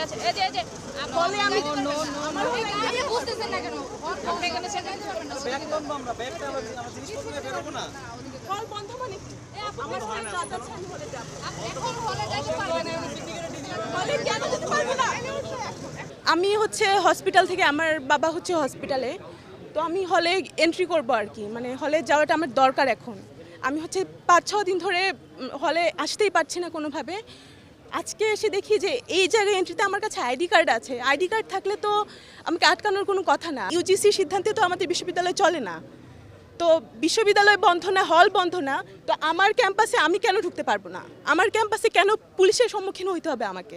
আছে এই যে বলে আমি আমার আপনি বুঝতেছেন না কেন আপনি এখানে সেটা দিতে পারবেন না ব্যাগ বন্ধ আমরা ব্যাগটা আমরা জিনিসপত্র নিয়ে বের হবো না কল বন্ধ মানে আমার সাথে কাজ আছে আমি হলে যাব আপনি এখন হলে যাইতে পারবেন না বলে কেন যেতে পারবো না আমি হচ্ছে হসপিটাল থেকে আমার বাবা হচ্ছে হসপিটালে তো আমি হলে এন্ট্রি করব আর কি মানে হলে যাওয়াটা আমার দরকার এখন আমি হচ্ছে 5-6 দিন ধরে হলে আসতেই পারছি না কোনোভাবে আজকে এসে দেখি যে এই জায়গায় এন্ট্রিতে আমার কাছে আইডি কার্ড আছে আইডি কার্ড থাকলে তো আমাকে আটকানোর কোনো কথা না ইউজিসির সিদ্ধান্তে তো আমাদের বিশ্ববিদ্যালয় চলে না তো বিশ্ববিদ্যালয় বন্ধ না হল বন্ধ না তো আমার ক্যাম্পাসে আমি কেন ঢুকতে পারবো না আমার ক্যাম্পাসে কেন পুলিশের সম্মুখীন হইতে হবে আমাকে